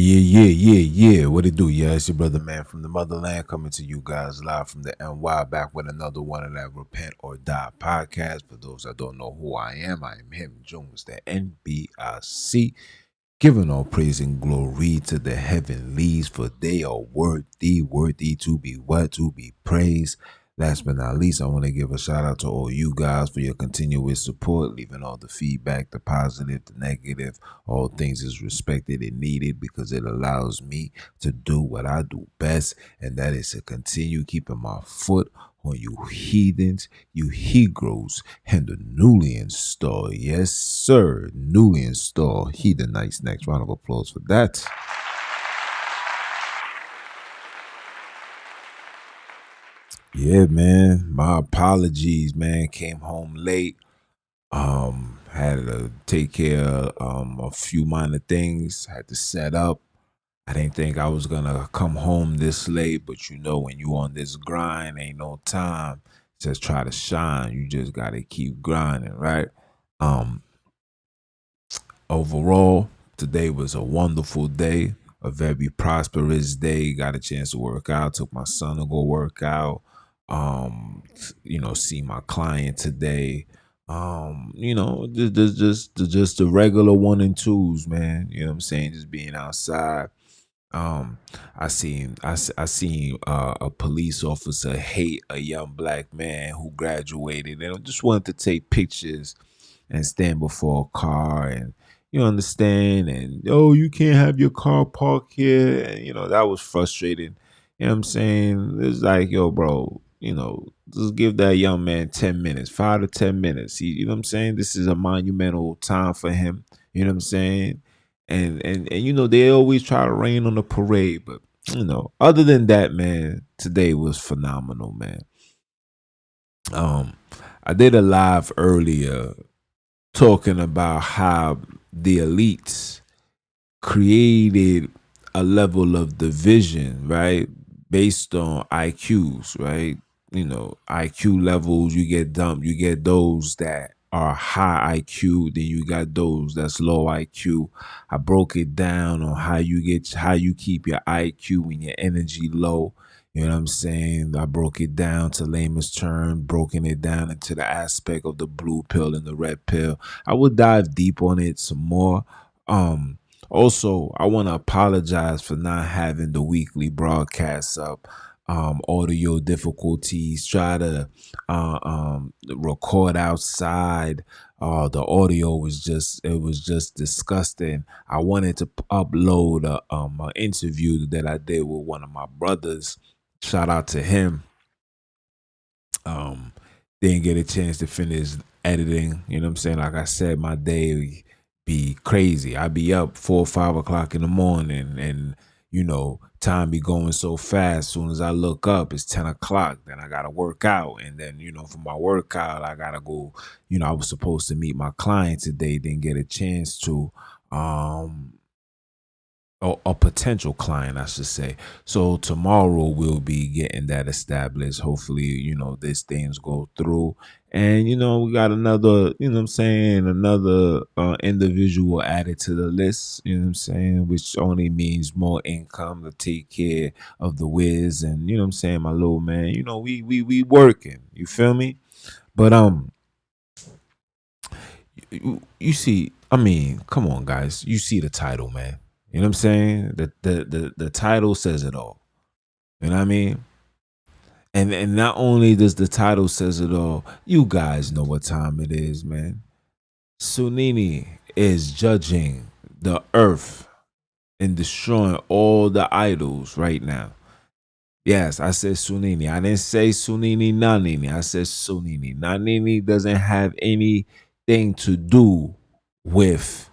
Yeah. What it do? Yeah, it's your brother, man, from the motherland, coming to you guys live from the NY, back with another one of that Repent or Die podcast. For those that don't know who I am him, Junns the NBIC, giving all praise and glory to the heavenlies, for they are worthy to be what? To be praised. Last but not least, I want to give a shout out to all you guys for your continuous support, leaving all the feedback, the positive, the negative, all things is respected and needed, because it allows me to do what I do best, and that is to continue keeping my foot on you heathens, you Hebrews, and the newly installed, yes sir, newly installed Heathenites. Next round of applause for that. Yeah, man. My apologies, man. Came home late. Had to take care of a few minor things. Had to set up. I didn't think I was gonna come home this late, but you know, when you on this grind, ain't no time. Just try to shine. You just gotta keep grinding, right? Um, Overall, today was a wonderful day, a very prosperous day. Got a chance to work out. Took my son to go work out. See my client today. Just the regular one and twos, man. You know what I'm saying? Just being outside. I seen a police officer hate a young black man who graduated, and I just wanted to take pictures and stand before a car, and you understand, and oh, you can't have your car parked here, and that was frustrating. You know what I'm saying? It's like, yo, bro, just give that young man 10 minutes, 5 to 10 minutes. You know what I'm saying? This is a monumental time for him. You know what I'm saying? And they always try to rain on the parade, but other than that, man, today was phenomenal, man. um I did a live earlier talking about how the elites created a level of division, right, based on IQs, right? IQ levels. You get dumb, you get those that are high IQ, then you got those that's low IQ. I broke it down on how you keep your IQ and your energy low. You know what I'm saying? I broke it down to layman's term, broken it down into the aspect of the blue pill and the red pill. I will dive deep on it some more. Also, I want to apologize for not having the weekly broadcasts up. Audio difficulties. Try to record outside. The audio was just disgusting. I wanted to upload an interview that I did with one of my brothers. Shout out to him. Um, didn't get a chance to finish editing. You know what I'm saying? Like I said, my day be crazy. I be up 4 or 5 o'clock in the morning, and time be going so fast. Soon as I look up, it's 10 o'clock. Then I gotta work out, and then for my workout, I gotta go. I was supposed to meet my client today. Didn't get a chance to. A potential client, I should say. So tomorrow we'll be getting that established. Hopefully, these things go through. And, we got another, what I'm saying, another individual added to the list, what I'm saying, which only means more income to take care of the whiz. And, what I'm saying, my little man, we working. You feel me? But, you see, I mean, come on, guys. You see the title, man. You know what I'm saying? The title says it all. You know what I mean? And not only does the title says it all, you guys know what time it is, man. Sonini is judging the earth and destroying all the idols right now. Yes, I said Sonini. I didn't say Sonini Nanini. I said Sonini. Nanini doesn't have anything to do with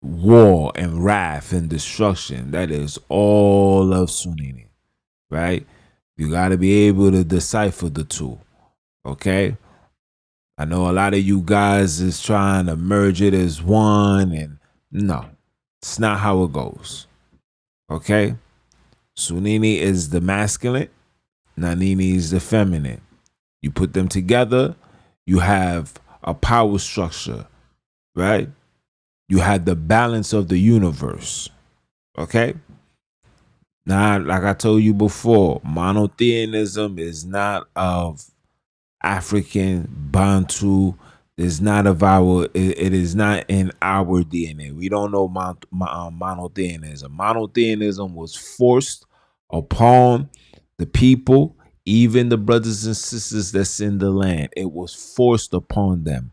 war and wrath and destruction. That is all of Sonini, right? You got to be able to decipher the two, okay? I know a lot of you guys is trying to merge it as one, and no, it's not how it goes, okay? Sonini is the masculine, Nanini is the feminine. You put them together, you have a power structure, right? You have the balance of the universe. Okay? Now, like I told you before, monotheism is not of African, Bantu. It's not of our. It is not in our DNA. We don't know monotheism. Monotheism was forced upon the people, even the brothers and sisters that's in the land. It was forced upon them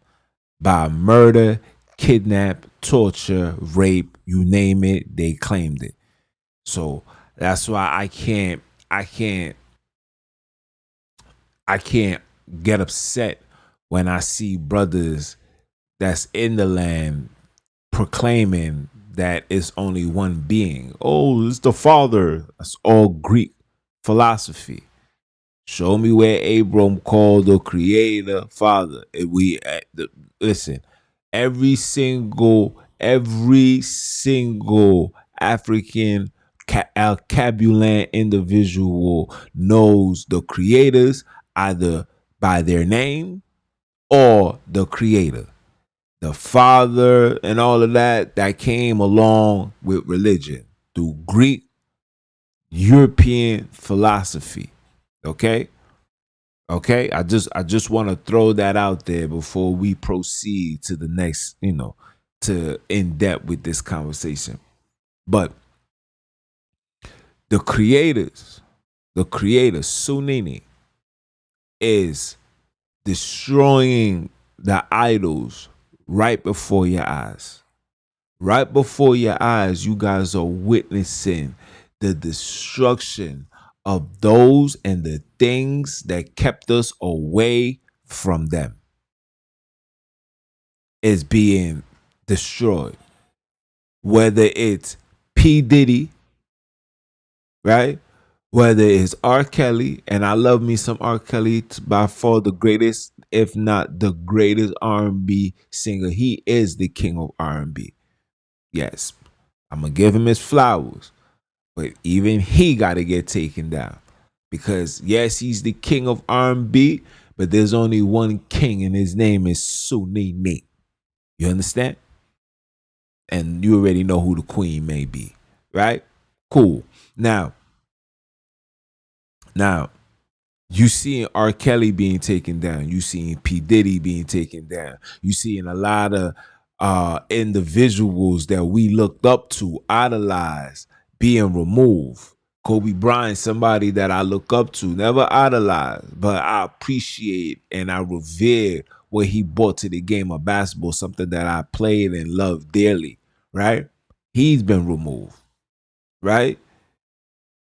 by murder, kidnap, torture, rape, you name it, they claimed it. So that's why I can't I can't get upset when I see brothers that's in the land proclaiming that it's only one being. Oh, it's the Father. That's all Greek philosophy. Show me where Abram called the Creator Father. Listen, every single African Alcabulan individual knows the creators either by their name or the Creator, the Father, and all of that came along with religion through Greek European philosophy. Okay. Okay, I just want to throw that out there before we proceed to the next, to in depth with this conversation. But the creators, Sonini, is destroying the idols right before your eyes. Right before your eyes, you guys are witnessing the destruction of those and the things that kept us away from them is being destroyed. Whether it's P. Diddy, right? Whether it's R. Kelly, and I love me some R. Kelly, by far the greatest, if not the greatest R&B singer. He is the king of R&B. Yes, I'm gonna give him his flowers, but even he got to get taken down because yes, he's the king of R&B, but there's only one king, and his name is Sonini. You understand? And you already know who the queen may be, right? Cool. Now, you seeing R. Kelly being taken down. You seeing P. Diddy being taken down. You seeing a lot of individuals that we looked up to, idolized, being removed. Kobe Bryant, somebody that I look up to, never idolized, but I appreciate and I revere what he brought to the game of basketball, something that I played and loved dearly, right? He's been removed, right?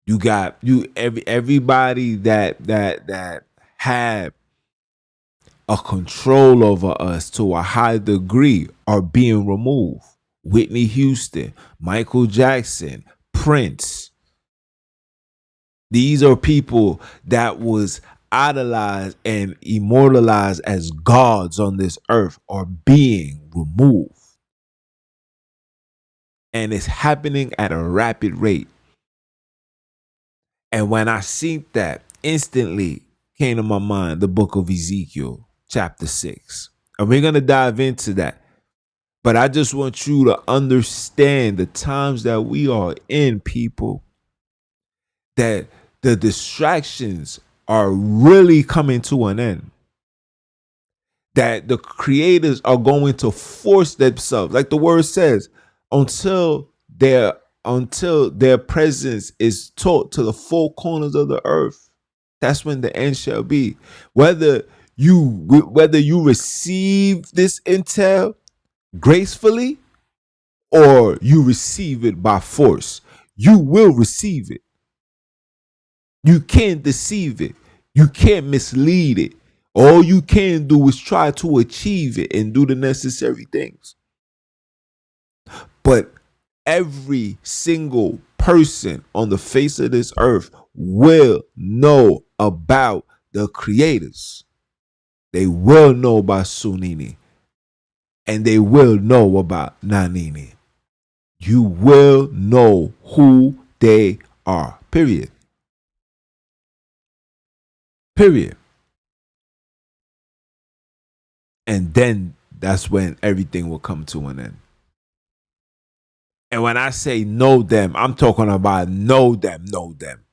You got everybody that had a control over us to a high degree are being removed. Whitney Houston, Michael Jackson, Prince. These are people that was idolized and immortalized as gods on this earth are being removed. And it's happening at a rapid rate. And when I seen that, instantly came to my mind the book of Ezekiel, chapter 6. And we're going to dive into that. But I just want you to understand the times that we are in, people, that the distractions are really coming to an end. That the creators are going to force themselves, like the word says, until their presence is taught to the four corners of the earth. That's when the end shall be. Whether you receive this intel gracefully or you receive it by force, you will receive it. You can't deceive it. You can't mislead it. All you can do is try to achieve it and do the necessary things. But every single person on the face of this earth will know about the creators. They will know about Sonini. And they will know about Nanini. You will know who they are. Period. Period. And then that's when everything will come to an end. And when I say know them, I'm talking about know them, know them.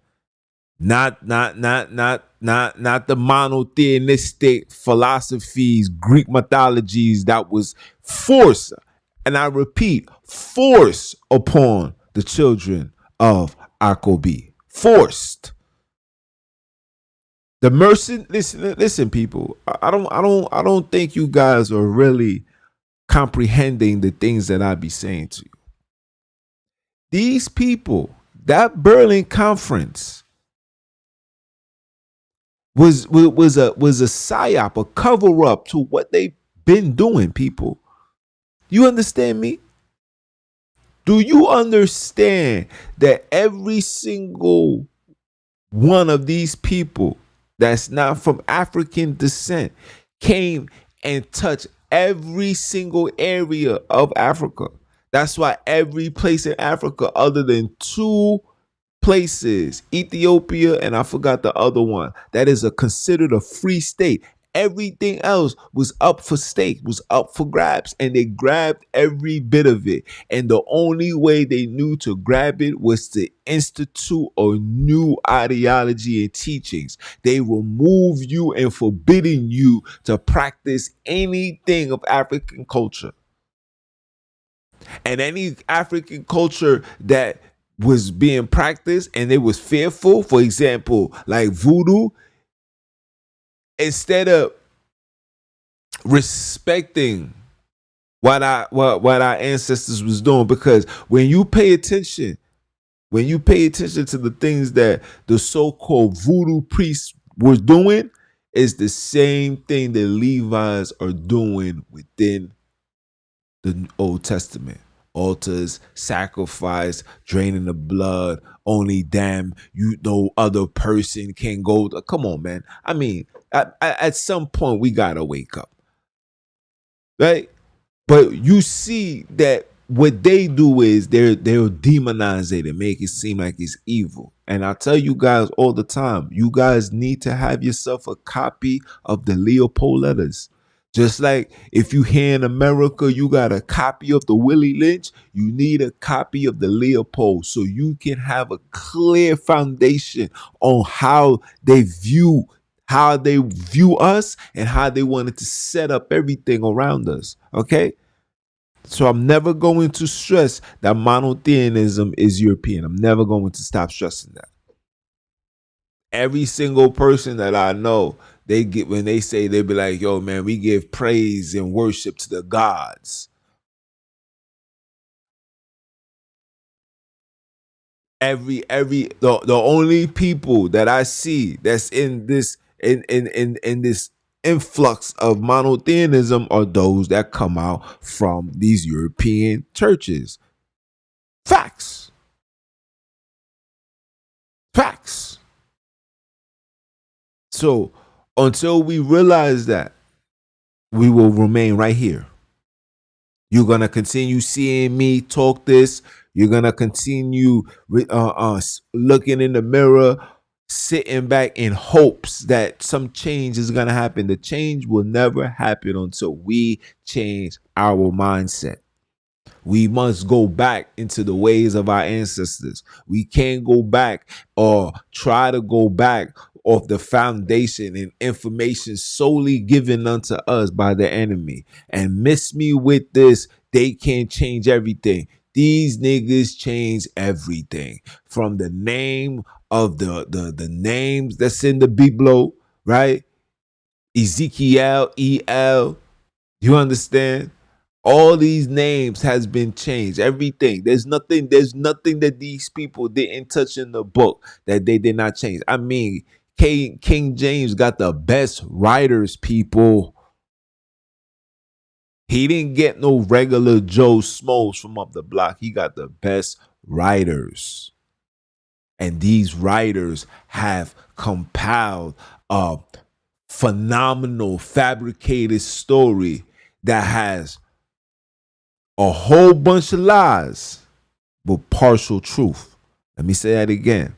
Not the monotheistic philosophies, Greek mythologies that was forced, and I repeat, forced upon the children of Akobi. Forced. The mercy. Listen, people. I don't think you guys are really comprehending the things that I be saying to you. These people, that Berlin conference was a psyop, a cover up to what they've been doing. People, you understand me? Do you understand that every single one of these people that's not from African descent came and touched every single area of Africa? That's why every place in Africa, other than two places, Ethiopia and I forgot the other one, that is considered a free state. Everything else was up for stake, was up for grabs, and they grabbed every bit of it. And the only way they knew to grab it was to institute a new ideology and teachings. They remove you and forbidden you to practice anything of African culture. And any African culture that was being practiced and it was fearful, for example, like voodoo, instead of respecting what our ancestors was doing, because when you pay attention to the things that the so-called voodoo priests were doing, is the same thing that Levites are doing within the Old Testament. Altars, sacrifice, draining the blood, only damn, no other person can go. Come on, man. I mean, at some point we gotta wake up, right? But you see that what they do is they'll demonize it and make it seem like it's evil. And I tell you guys all the time, you guys need to have yourself a copy of the Leopold letters. Just like if you here in America, you got a copy of the Willie Lynch, you need a copy of the Leopold so you can have a clear foundation on how they view us and how they wanted to set up everything around us. Okay? So I'm never going to stress that monotheism is European. I'm never going to stop stressing that. Every single person that I know, they get, when they say, they be like, yo, man, we give praise and worship to the gods. The only people that I see that's in this in this influx of monotheism are those that come out from these European churches. Facts. So until we realize that, we will remain right here. You're gonna continue seeing me talk this. You're gonna continue looking in the mirror, sitting back in hopes that some change is gonna happen. The change will never happen until we change our mindset. We must go back into the ways of our ancestors. We can't go back or try to go back off the foundation and information solely given unto us by the enemy. And miss me with this, they can't change everything. These niggas change everything. From the name of the names that's in the Biblo, right? Ezekiel, El. You understand? All these names has been changed. Everything. There's nothing that these people didn't touch in the book that they did not change. I mean, King James got the best writers, people. He didn't get no regular Joe Smoes from up the block. He got the best writers. And these writers have compiled a phenomenal fabricated story that has a whole bunch of lies, but partial truth. Let me say that again.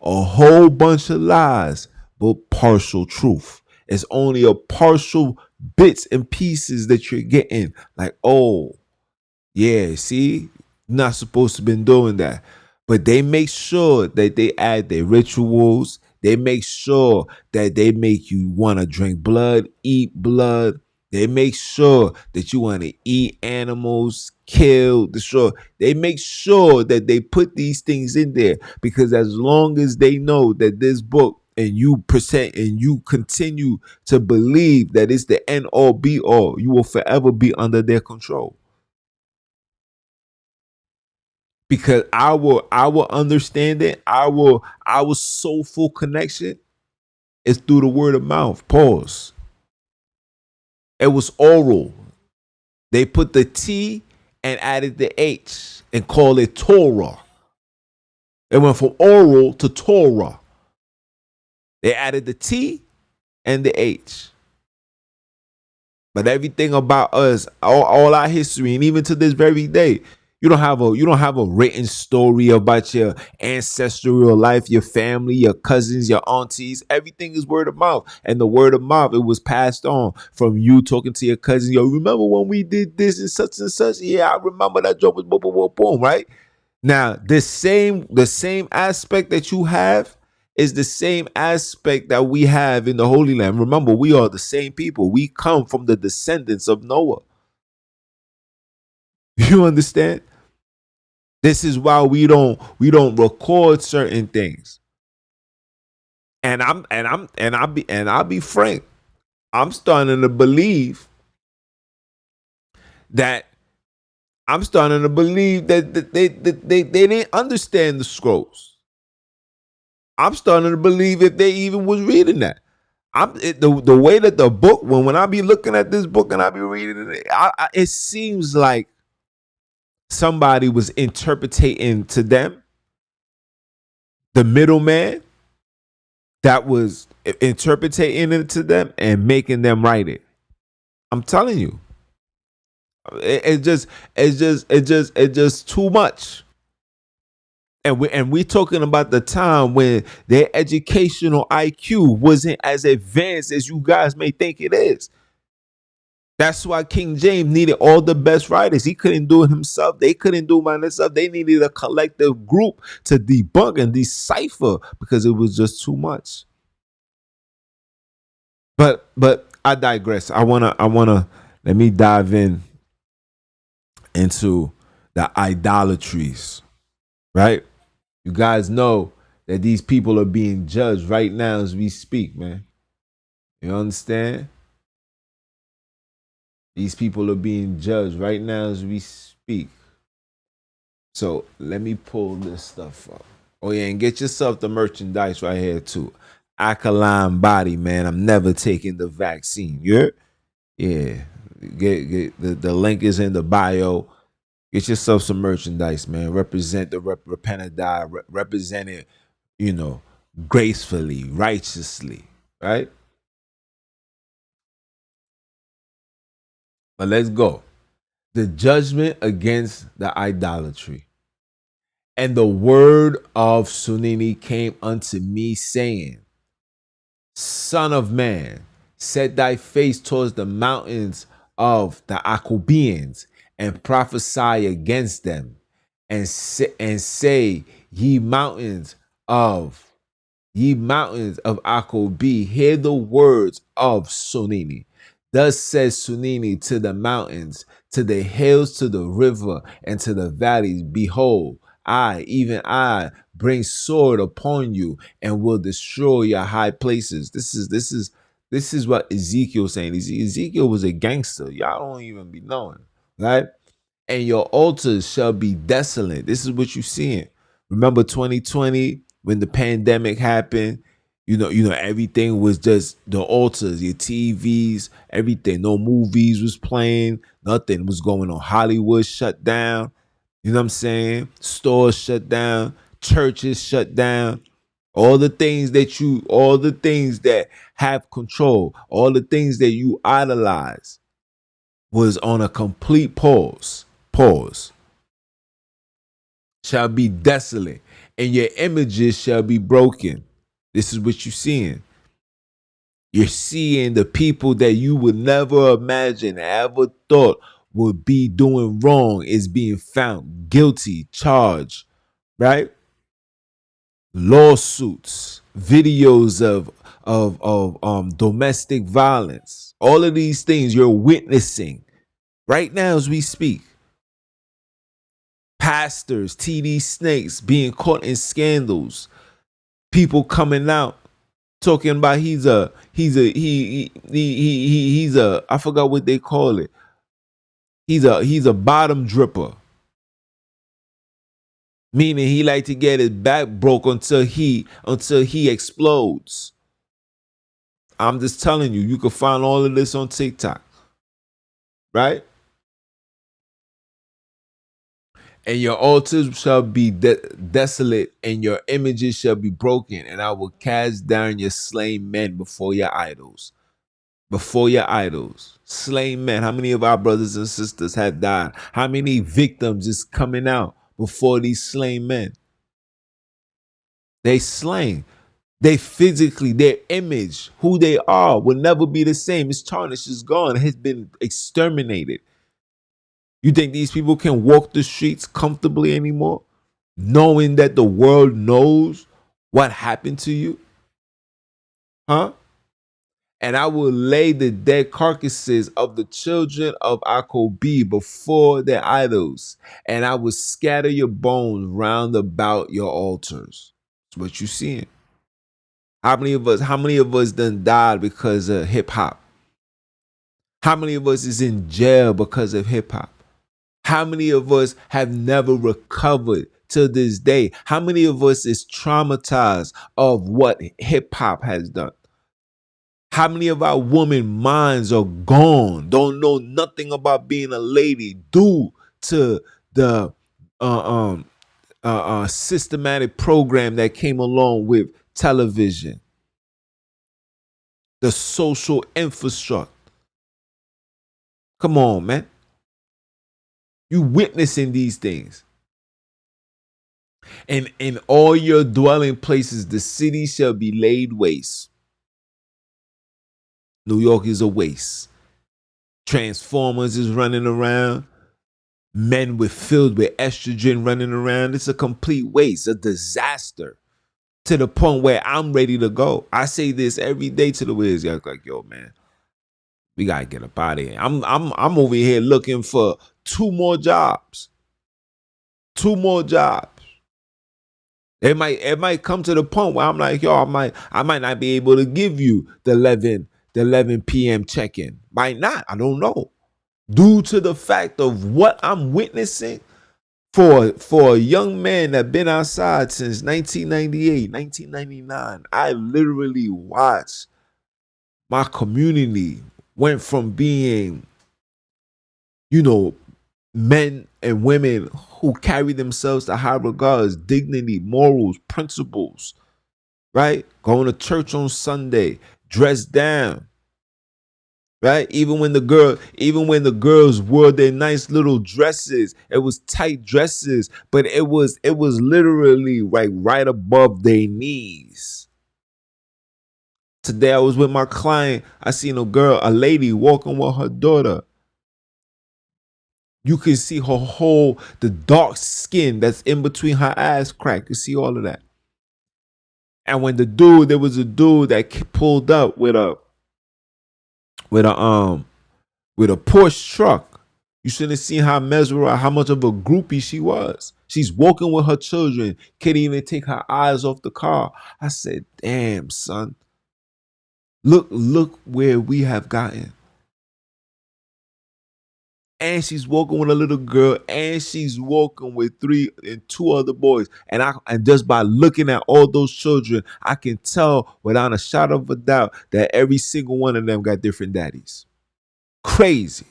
A whole bunch of lies, but partial truth. It's only a partial bits and pieces that you're getting. Like, oh, yeah, see, Not supposed to been doing that. But they make sure that they add their rituals. They make sure that they make you want to drink blood, eat blood. They make sure that you want to eat animals, kill, destroy. They make sure that they put these things in there because as long as they know that this book and you present and you continue to believe that it's the end all be all, you will forever be under their control. Because our understanding, our soulful connection is through the word of mouth. Pause. It was oral. They put the T and added the H and called it Torah. It went from oral to Torah. They added the T and the H. But everything about us, all our history, and even to this very day, you don't have a written story about your ancestral life, your family, your cousins, your aunties. Everything is word of mouth, and the word of mouth, it was passed on from you talking to your cousin. Yo, remember when we did this and such and such? Yeah, I remember that joke was boom, boom, boom, boom, right? Now, the same aspect that you have is the same aspect that we have in the Holy Land. Remember, we are the same people. We come from the descendants of Noah. You understand? This is why we don't record certain things. And I'll be frank. I'm starting to believe that they didn't understand the scrolls. I'm starting to believe if they even was reading that. The way that the book, when I be looking at this book and I be reading it, it seems like somebody was interpreting to them, the middleman that was interpreting it to them and making them write it. I'm telling you, it's just too much. And we talking about the time when their educational IQ wasn't as advanced as you guys may think it is. That's why King James needed all the best writers. He couldn't do it himself. They couldn't do it by themselves. They needed a collective group to debunk and decipher because it was just too much. But I digress. I wanna let me dive into the idolatries, right? You guys know that these people are being judged right now as we speak, man. You understand? These people are being judged right now as we speak. So let me pull this stuff up. Oh yeah, and get yourself the merchandise right here too. Alkaline body, man. I'm never taking the vaccine. Yeah. Get the link is in the bio. Get yourself some merchandise, man. Represent the repent or die. Represent it, gracefully, righteously, right? But let's go. The judgment against the idolatry. And the word of Sonini came unto me, saying, Son of man, set thy face towards the mountains of the Akobians, and prophesy against them, and say, ye mountains of Akobi, hear the words of Sonini. Thus says Sonini to the mountains, to the hills, to the river, and to the valleys, behold, I, even I, bring sword upon you and will destroy your high places. This is what Ezekiel saying. Ezekiel was a gangster. Y'all don't even be knowing, right? And your altars shall be desolate. This is what you're seeing. Remember 2020 when the pandemic happened? Everything was just the altars, your TVs, everything. No movies was playing. Nothing was going on. Hollywood shut down. You know what I'm saying? Stores shut down. Churches shut down. All the things that have control, all the things that you idolize was on a complete pause. Shall be desolate, and your images shall be broken. This is what you're seeing. You're seeing the people that you would never imagine, ever thought would be doing wrong is being found guilty, charged, right? Lawsuits, videos of domestic violence. All of these things you're witnessing right now as we speak. Pastors, TD snakes being caught in scandals. People coming out talking about he's a I forgot what they call it. He's a bottom dripper. Meaning he like to get his back broke until he explodes. I'm just telling you, you can find all of this on TikTok. Right? And your altars shall be desolate, and your images shall be broken, and I will cast down your slain men before your idols. Before your idols. Slain men. How many of our brothers and sisters have died? How many victims is coming out before these slain men? They slain. They physically, their image, who they are, will never be the same. It's tarnished, it's gone, it has been exterminated. You think these people can walk the streets comfortably anymore, knowing that the world knows what happened to you? Huh? And I will lay the dead carcasses of the children of Akobi before their idols, and I will scatter your bones round about your altars. That's what you seeing. How many of us done died because of hip hop? How many of us is in jail because of hip hop? How many of us have never recovered to this day? How many of us is traumatized of what hip hop has done? How many of our women minds are gone, don't know nothing about being a lady due to the systematic program that came along with television, the social infrastructure? Come on, man. You witnessing these things. And in all your dwelling places, the city shall be laid waste. New York is a waste. Transformers is running around. Men filled with estrogen running around. It's a complete waste, a disaster. To the point where I'm ready to go. I say this every day to the Wiz. Y'all like, yo, man, we gotta get up out of here. I'm over here looking for 2 more jobs. 2 more jobs. It might come to the point where I'm like, yo, I might not be able to give you the 11 p.m. check-in. Might not. I don't know. Due to the fact of what I'm witnessing for a young man that been outside since 1998, 1999, I literally watched my community went from being, men and women who carry themselves to high regards, dignity, morals, principles, right? Going to church on Sunday, dressed down, right? Even when the girls wore their nice little dresses, it was tight dresses, but it was literally like right above their knees. Today I was with my client. I seen a lady walking with her daughter. You can see the dark skin that's in between her ass crack. You see all of that. And when there was a dude that pulled up with a Porsche truck. You should have seen how much of a groupie she was. She's walking with her children, can't even take her eyes off the car. I said, damn, son. Look where we have gotten. And she's walking with a little girl, and she's walking with 2 other boys. And just by looking at all those children, I can tell without a shadow of a doubt that every single one of them got different daddies. Crazy.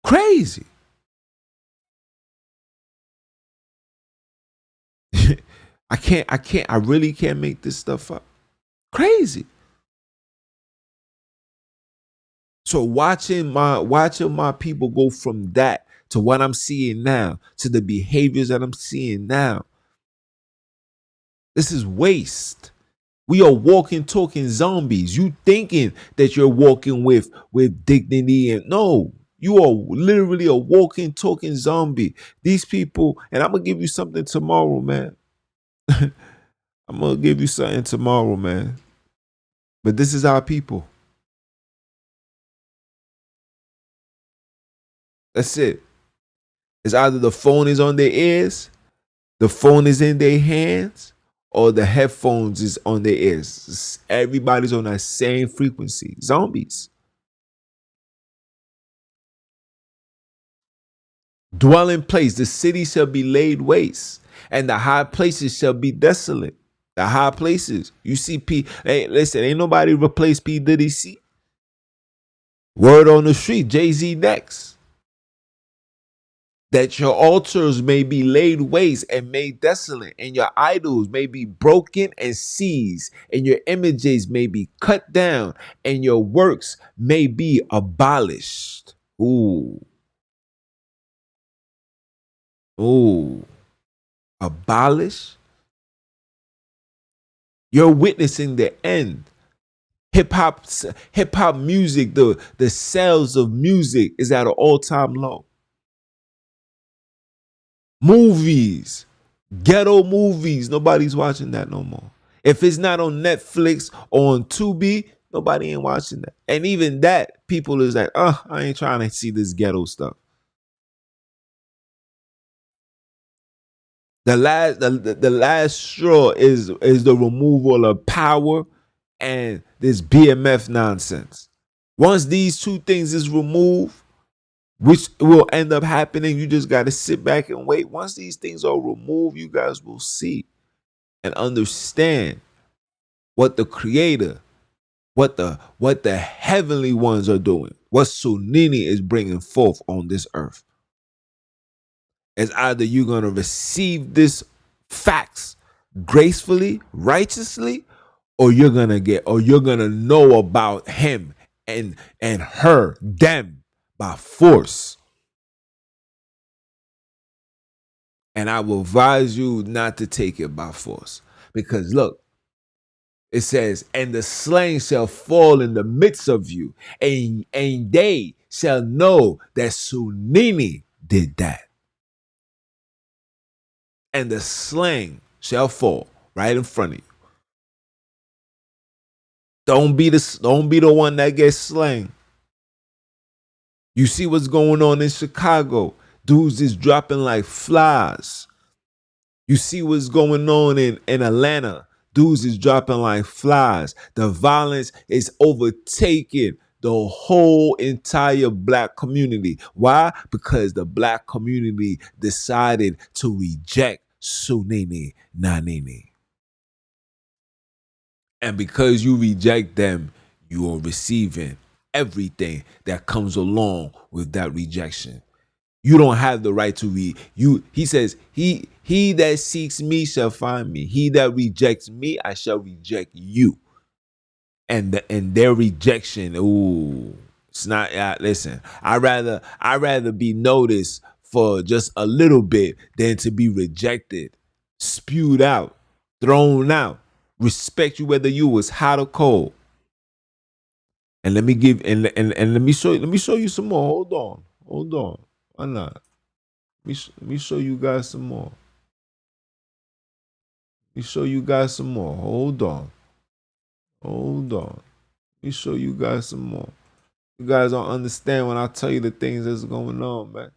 Crazy. I really can't make this stuff up. Crazy. So watching my people go from that to what I'm seeing now, to the behaviors that I'm seeing now. This is waste. We are walking, talking zombies. You thinking that you're walking with dignity, and no, You are literally a walking, talking zombie. These people, and I'm gonna give you something tomorrow, man. I'm gonna give you something tomorrow, man. But this is our people. That's it. It's either the phone is on their ears, the phone is in their hands, or the headphones is on their ears. Everybody's on that same frequency. Zombies. Dwelling place, the city shall be laid waste, and the high places shall be desolate. The high places. You see hey, listen, ain't nobody replace P. Diddy C. Word on the street, Jay-Z next. That your altars may be laid waste and made desolate, and your idols may be broken and seized, and your images may be cut down, and your works may be abolished. Ooh. Ooh. Abolish? You're witnessing the end. Hip hop music, the sales of music is at an all-time low. Movies, ghetto movies, nobody's watching that no more. If it's not on Netflix or on Tubi, nobody ain't watching that. And even that, people is like, I ain't trying to see this ghetto stuff. The last straw is the removal of power and this BMF nonsense. Once these two things is removed, which will end up happening, you just got to sit back and wait. Once these things are removed, you guys will see and understand what the creator, what the heavenly ones are doing, what Sonini is bringing forth on this earth. It's either you're going to receive this facts gracefully, righteously, or you're going to know about him and her, them, by force. And I will advise you not to take it by force. Because look, it says, and the slain shall fall in the midst of you, and they shall know that Sonini did that. And the slain shall fall right in front of you. Don't be the one that gets slain. You see what's going on in Chicago. Dudes is dropping like flies. You see what's going on in Atlanta. Dudes is dropping like flies. The violence is overtaking the whole entire black community. Why? Because the black community decided to reject Sonini Nanini. And because you reject them, you are receiving everything that comes along with that rejection. You don't have the right to read. He says, he that seeks me shall find me. He that rejects me, I shall reject you. And their rejection, it's not. Listen, I rather be noticed for just a little bit than to be rejected, spewed out, thrown out. Respect you whether you was hot or cold. And let me give and let me show you some more. Hold on. Why not? Let me show you guys some more. Let me show you guys some more. Hold on. Let me show you guys some more. You guys don't understand when I tell you the things that's going on, man.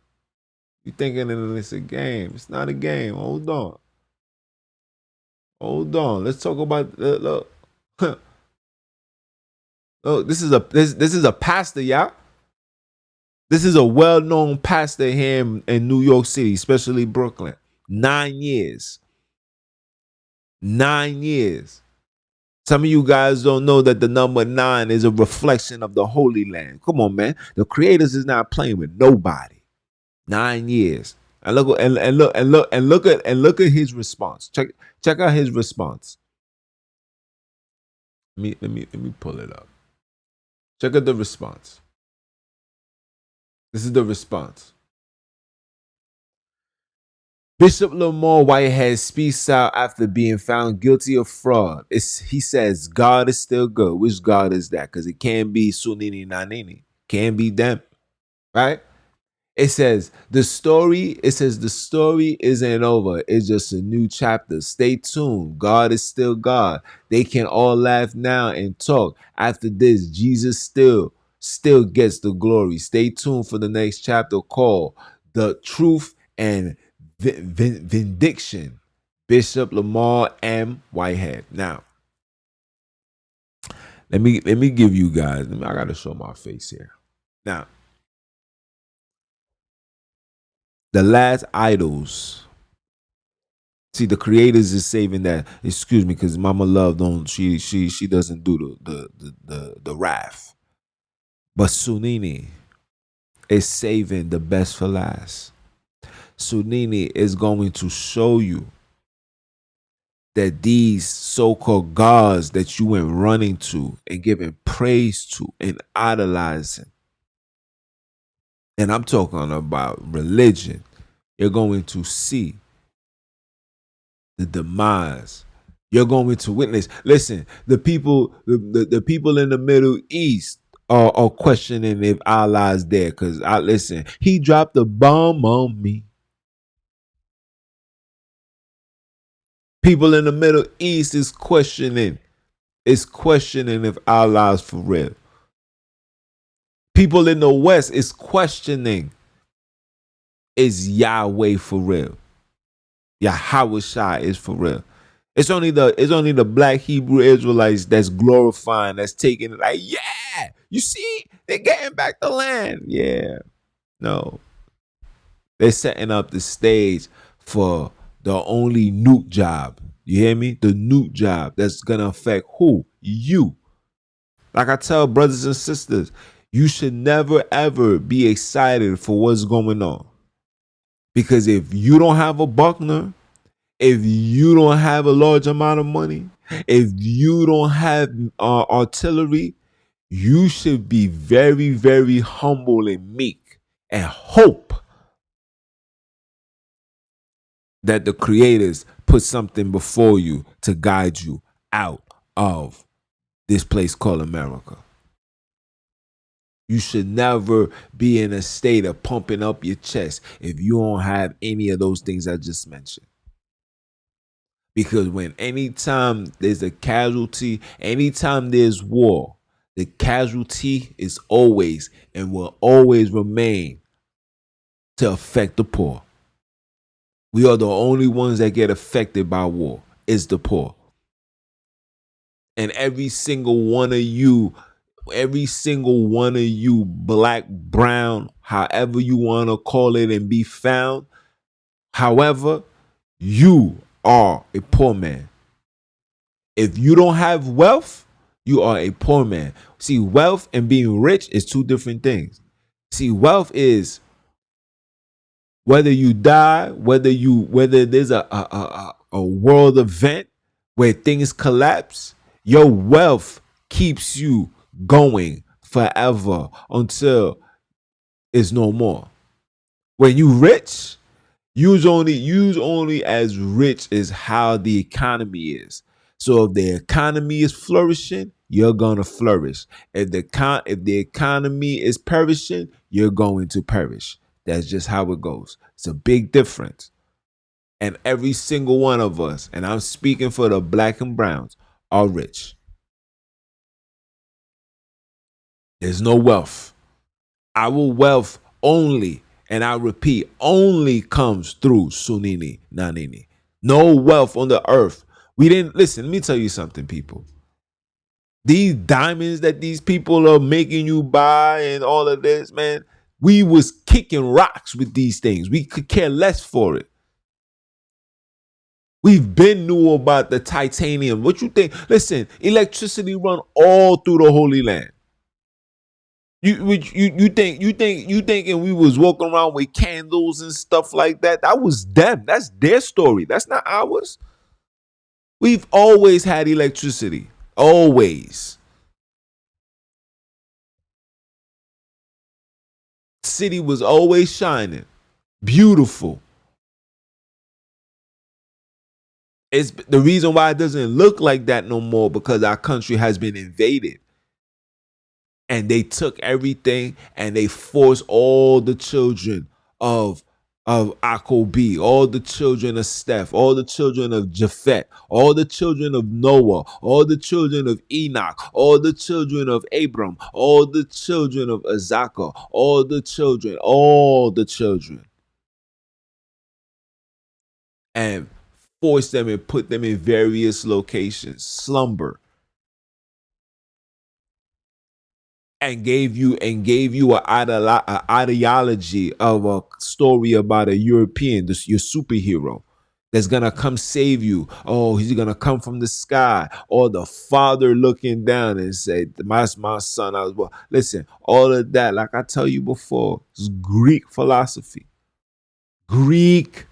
You thinking that it's a game. It's not a game. Hold on. Let's talk about look. Oh, this is a pastor, y'all. This is a well-known pastor here in New York City, especially Brooklyn. 9 years. 9 years. Some of you guys don't know that the number 9 is a reflection of the Holy Land. Come on, man. The creators is not playing with nobody. 9 years. And look at his response. Check out his response. Let me pull it up. Check out the response. This is the response. Bishop Lamar Whitehead speaks out after being found guilty of fraud. He says, God is still good. Which God is that? Because it can't be Sonini Nanini. Can't be them. right? It says the story isn't over. It's just a new chapter. Stay tuned. God is still God. They can all laugh now and talk. After this, Jesus still gets the glory. Stay tuned for the next chapter called The Truth and Vindication. Bishop Lamar M. Whitehead. Now, let me give you guys. I gotta show my face here. Now, the last idols. See, the creators is saving that. Excuse me, because Mama Love don't. She doesn't do the wrath. But Sonini is saving the best for last. Sonini is going to show you that these so-called gods that you went running to and giving praise to and idolizing, and I'm talking about religion, you're going to see the demise. You're going to witness. Listen, the people in the Middle East are questioning if Allah's there. Because listen, he dropped a bomb on me. People in the Middle East is questioning if Allah's for real. People in the West is questioning, is Yahweh for real? Yahweh Shai is for real. It's only the black Hebrew Israelites that's glorifying, that's taking it like, yeah, you see, they're getting back the land. Yeah. No. They're setting up the stage for the only nuke job. You hear me? The nuke job that's gonna affect who? You. Like I tell brothers and sisters, you should never ever be excited for what's going on. Because if you don't have a Buckner, if you don't have a large amount of money, if you don't have artillery, you should be very, very humble and meek and hope that the creators put something before you to guide you out of this place called America. You should never be in a state of pumping up your chest if you don't have any of those things I just mentioned. Because anytime there's a casualty, anytime there's war, the casualty is always and will always remain to affect the poor. We are the only ones that get affected by war. It's the poor. And every single one of you, black, brown, however you want to call it and be found, however, you are a poor man. If you don't have wealth, you are a poor man. See, wealth and being rich is two different things. See, wealth is whether you die, whether there's a world event where things collapse, your wealth keeps you going forever until it's no more. When you rich, use only as rich as how the economy is. So if the economy is flourishing, you're gonna flourish. If the economy is perishing, you're going to perish. That's just how it goes. It's a big difference. And every single one of us, and I'm speaking for the black and browns, are rich. There's no wealth. Our wealth only, and I repeat, only comes through Sonini Nanini. No wealth on the earth. We didn't listen. Let me tell you something, people. These diamonds that these people are making you buy and all of this, man, we was kicking rocks with these things. We could care less for it. We've been knew about the titanium. What you think? Listen, electricity run all through the Holy Land. You thinking we was walking around with candles and stuff like that? That was them. That's their story. That's not ours. We've always had electricity. Always. City was always shining. Beautiful. It's the reason why it doesn't look like that no more because our country has been invaded. And they took everything and they forced all the children of Akobi, all the children of Steph, all the children of Japhet, all the children of Noah, all the children of Enoch, all the children of Abram, all the children of Azaka, all the children, and forced them and put them in various locations, slumber, and gave you an ideology of a story about a European, your superhero that's gonna come save you. Oh, he's gonna come from the sky, or the father looking down and say, "My son." I was well. Listen, all of that, like I tell you before, is Greek philosophy. Greek.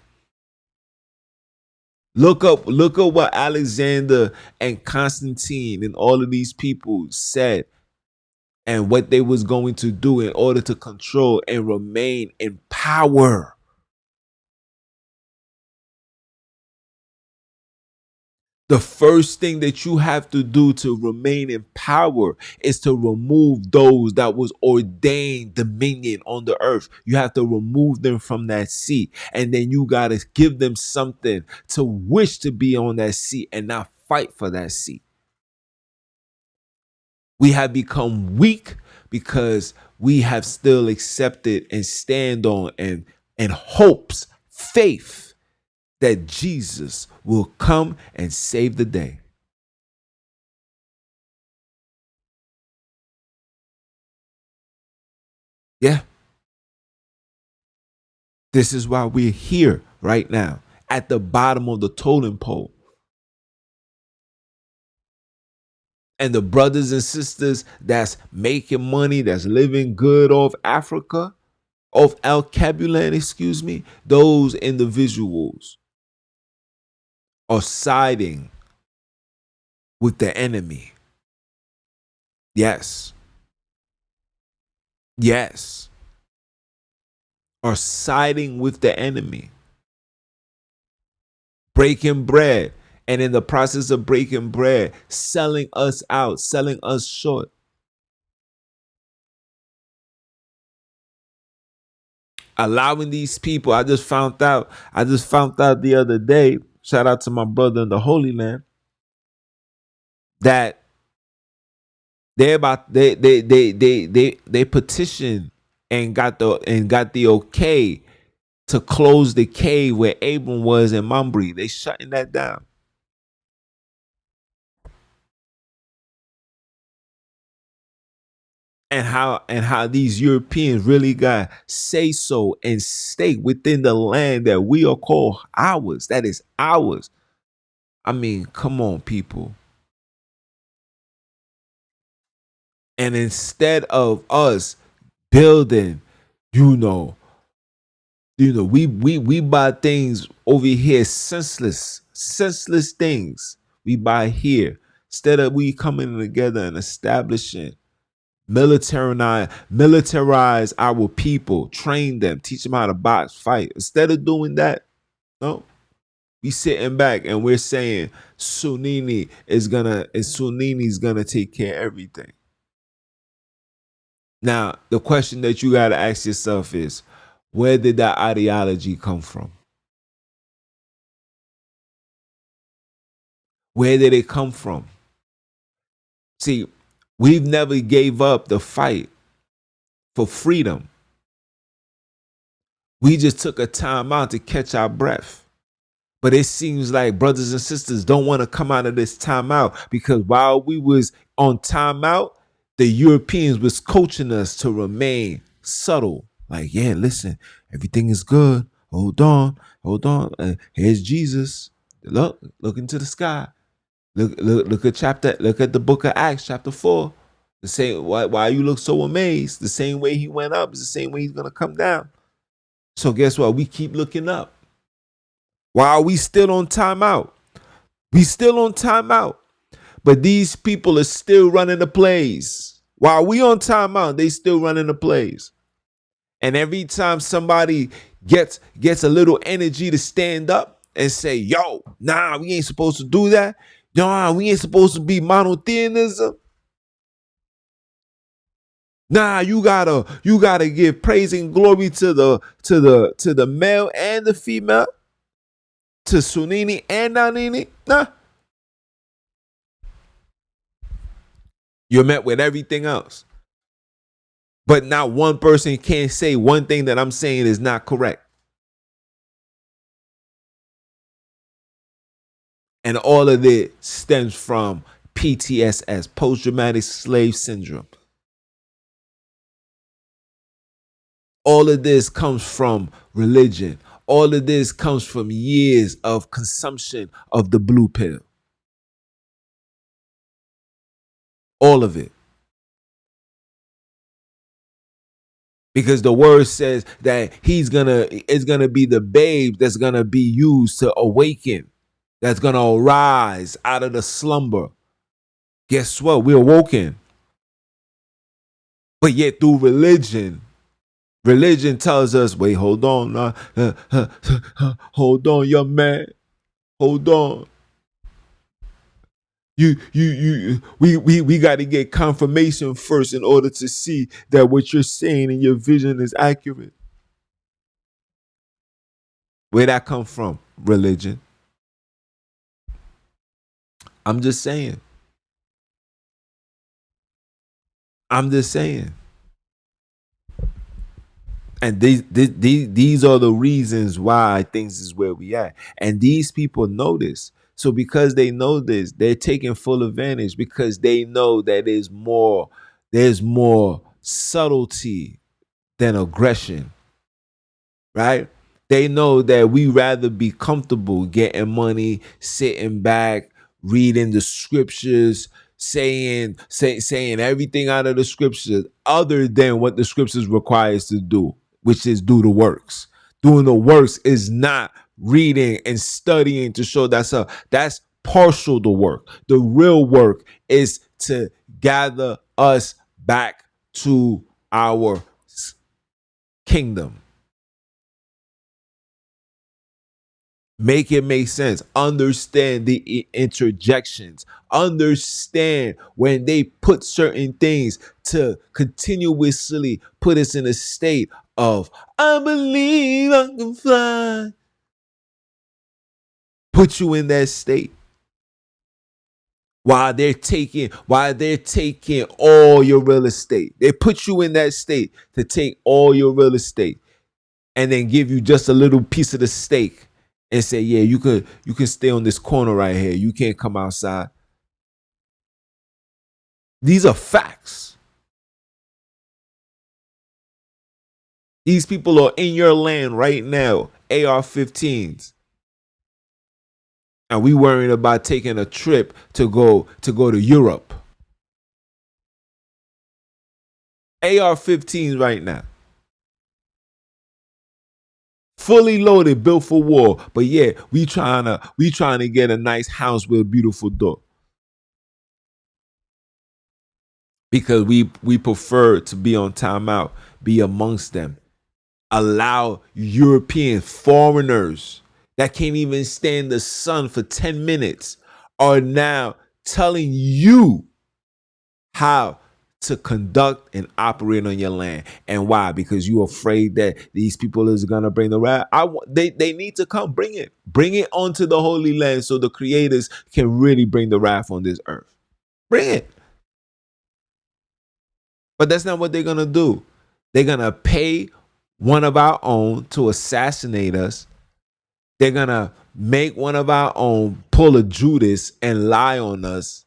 Look up what Alexander and Constantine and all of these people said and what they was going to do in order to control and remain in power. The first thing that you have to do to remain in power is to remove those that was ordained dominion on the earth. You have to remove them from that seat. And then you got to give them something to wish to be on that seat and not fight for that seat. We have become weak because we have still accepted and stand on and hopes, faith that Jesus will come and save the day. Yeah. This is why we're here right now at the bottom of the totem pole. And the brothers and sisters that's making money, that's living good off Africa, off El Cabulan, excuse me, those individuals are siding with the enemy. Yes. Yes. Are siding with the enemy. Breaking bread. And in the process of breaking bread, selling us out, selling us short. Allowing these people, I just found out the other day, shout out to my brother in the Holy Land, that they petitioned and got the okay to close the cave where Abram was in Mamre. They shutting that down. And how these Europeans really got say so and stay within the land that we are called ours. That is ours. I mean, come on, people. And instead of us building, we buy things over here, senseless things we buy here. Instead of we coming together and establishing, militarize our people, train them, teach them how to box, fight. Instead of doing that, no, we sitting back and we're saying Sonini's gonna take care of everything. Now, the question that you gotta ask yourself is, where did that ideology come from? Where did it come from? See, we've never gave up the fight for freedom. We just took a time out to catch our breath. But it seems like brothers and sisters don't want to come out of this timeout, because while we was on timeout, the Europeans was coaching us to remain subtle. Like, yeah, listen, everything is good. Hold on. Here's Jesus. Look into the sky. Look at the book of Acts, chapter 4. The same why you look so amazed. The same way he went up is the same way he's gonna come down. So guess what? We keep looking up. While we still on timeout. We still on timeout. But these people are still running the plays. While we on timeout, they still running the plays. And every time somebody gets a little energy to stand up and say, yo, nah, we ain't supposed to do that. Nah, we ain't supposed to be monotheism. Nah, you gotta give praise and glory to the male and the female, to Sonini and Nanini. Nah, you're met with everything else. But not one person can't say one thing that I'm saying is not correct. And all of it stems from PTSS, post traumatic slave syndrome. All of this comes from religion. All of this comes from years of consumption of the blue pill. All of it. Because the word says that it's gonna be the babe that's gonna be used to awaken, that's gonna arise out of the slumber. Guess what? We're awoken. But yet through religion tells us, wait, hold on, hold on, young man, hold on. We got to get confirmation first in order to see that what you're saying and your vision is accurate. Where that come from? Religion. I'm just saying. I'm just saying. And these are the reasons why things is where we at. And these people know this. So because they know this, they're taking full advantage because they know that there's more subtlety than aggression, right? They know that we rather be comfortable getting money, sitting back, reading the scriptures, saying everything out of the scriptures other than what the scriptures requires to do, which is do the works. Doing the works is not reading and studying to show that's partial the work. The real work is to gather us back to our kingdom. Make it make sense. Understand the interjections. Understand when they put certain things to continuously put us in a state of, I believe I can fly. Put you in that state while they're taking all your real estate. They put you in that state to take all your real estate and then give you just a little piece of the steak and say, yeah, you can stay on this corner right here. You can't come outside. These are facts. These people are in your land right now, AR-15s. And we worrying about taking a trip to go to Europe. AR-15s right now. Fully loaded, built for war. But yeah, we trying to get a nice house with a beautiful door. Because we prefer to be on timeout, be amongst them. Allow European foreigners that can't even stand the sun for 10 minutes are now telling you how to conduct and operate on your land. And why? Because you're afraid that these people is going to bring the wrath. They need to come. Bring it onto the Holy Land so the creators can really bring the wrath on this earth. Bring it. But that's not what they're going to do. They're going to pay one of our own to assassinate us. They're going to make one of our own pull a Judas and lie on us.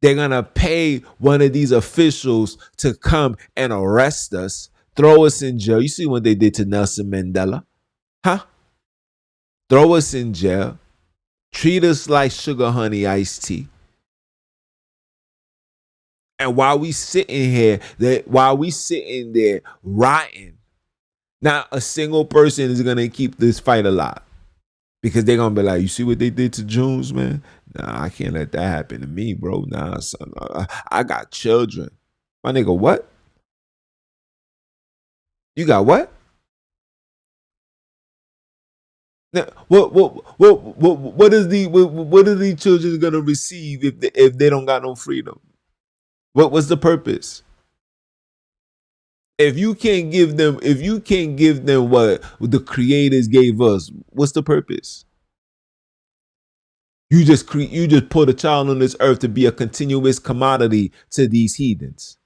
They're going to pay one of these officials to come and arrest us, throw us in jail. You see what they did to Nelson Mandela? Huh? Throw us in jail, treat us like sugar honey iced tea. And while we sitting there rotting, not a single person is going to keep this fight alive. Because they're going to be like, you see what they did to Junns, man? Nah, I can't let that happen to me, bro. Nah, son, I got children. My nigga, what? You got what? Now, what is these children going to receive if they don't got no freedom? What's the purpose? if you can't give them what the creators gave us, what's the purpose? You just put a child on this earth to be a continuous commodity to these heathens.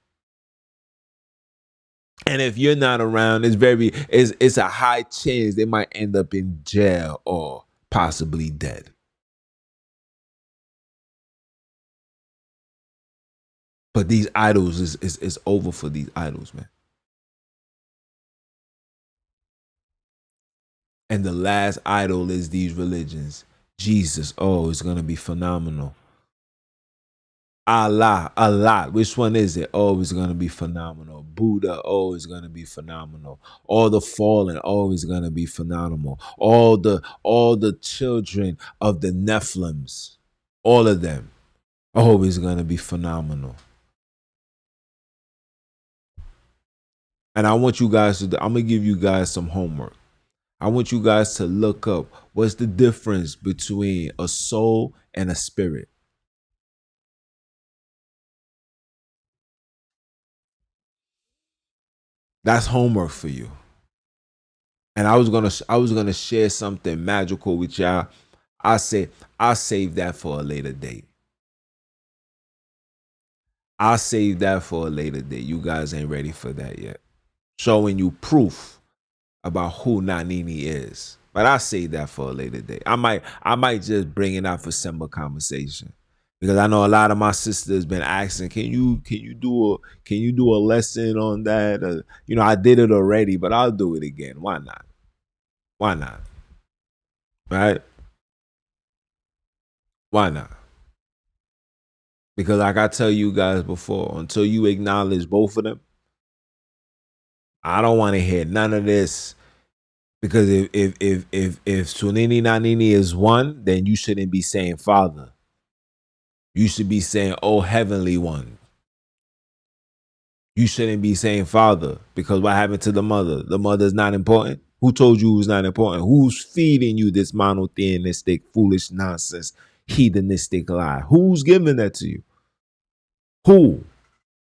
And if you're not around, it's a high chance they might end up in jail or possibly dead. But these idols is over for these idols, man. And the last idol is these religions. Jesus, oh, it's gonna be phenomenal. Allah, which one is it? Oh, it's gonna be phenomenal. Buddha, oh, it's gonna be phenomenal. All the fallen, oh, it's gonna be phenomenal. All the children of the Nephilims, all of them, oh, it's gonna be phenomenal. And I want you guys I'm gonna give you guys some homework. I want you guys to look up what's the difference between a soul and a spirit. That's homework for you. And I was gonna share something magical with y'all. I'll save that for a later date. I'll save that for a later date. You guys ain't ready for that yet. Showing you proof about who Nanini is. But I'll save that for a later date. I might just bring it out for simple conversation. Because I know a lot of my sisters been asking, can you do a lesson on that? I did it already, but I'll do it again. Why not? Why not? Right? Why not? Because like I tell you guys before, until you acknowledge both of them, I don't want to hear none of this. Because if Sonini Nanini is one, then you shouldn't be saying Father. You should be saying, oh Heavenly One. You shouldn't be saying Father, because what happened to the mother? The mother's not important. Who told you it was not important? Who's feeding you this monotheistic, foolish nonsense, heathenistic lie? Who's giving that to you? Who?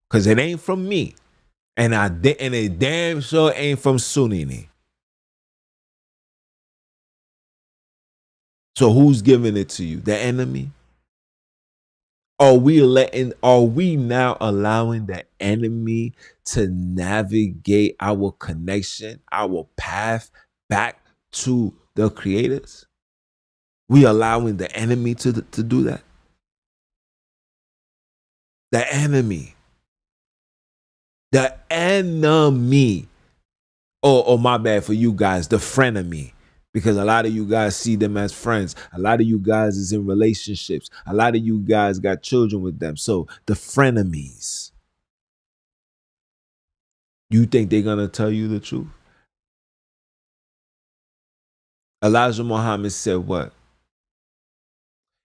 Because it ain't from me. And it damn sure ain't from Sonini. So who's giving it to you? The enemy? Are we now allowing the enemy to navigate our connection, our path back to the creators? We allowing the enemy to do that? The enemy. The enemy. Oh, my bad for you guys, the frenemy. Because a lot of you guys see them as friends. A lot of you guys is in relationships. A lot of you guys got children with them. So the frenemies. You think they're going to tell you the truth? Elijah Muhammad said what?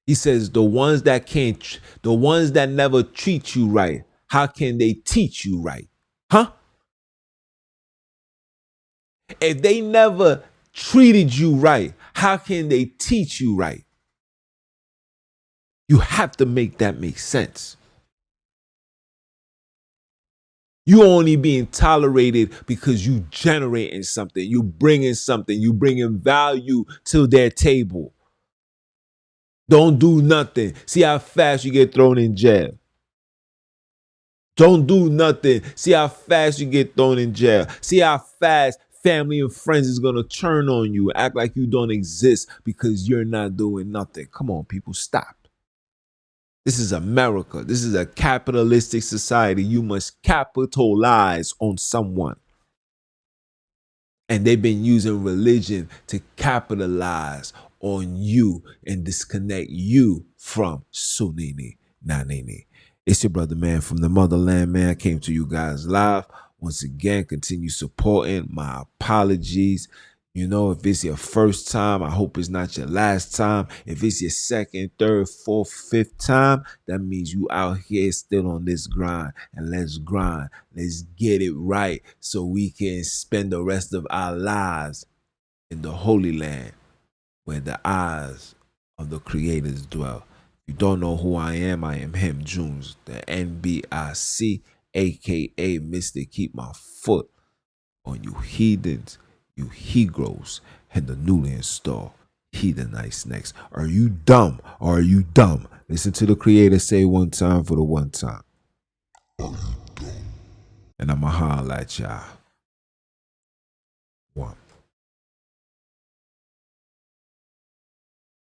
He says the ones that never treat you right, how can they teach you right? Huh? If they never treated you right, how can they teach you right? You have to make that make sense. You only being tolerated because you generating something. You bringing something. You bringing value to their table. Don't do nothing. See how fast you get thrown in jail. Don't do nothing. See how fast you get thrown in jail. See how fast family and friends is going to turn on you, act like you don't exist because you're not doing nothing. Come on, people, stop. This is America. This is a capitalistic society. You must capitalize on someone. And they've been using religion to capitalize on you and disconnect you from Sonini Nanini. It's your brother, man, from the motherland, man. I came to you guys live. Once again, continue supporting. My apologies. If it's your first time, I hope it's not your last time. If it's your second, third, fourth, fifth time, that means you out here still on this grind. And let's grind. Let's get it right so we can spend the rest of our lives in the Holy Land where the eyes of the creators dwell. If you don't know who I am him, Junns the NBIC, aka Mr. Keep My Foot on you heathens, you Hebrews, and the newly installed heathenites next. Are you dumb or are you dumb? Listen to the Creator say one time for the one time. And I'ma holler at y'all. One.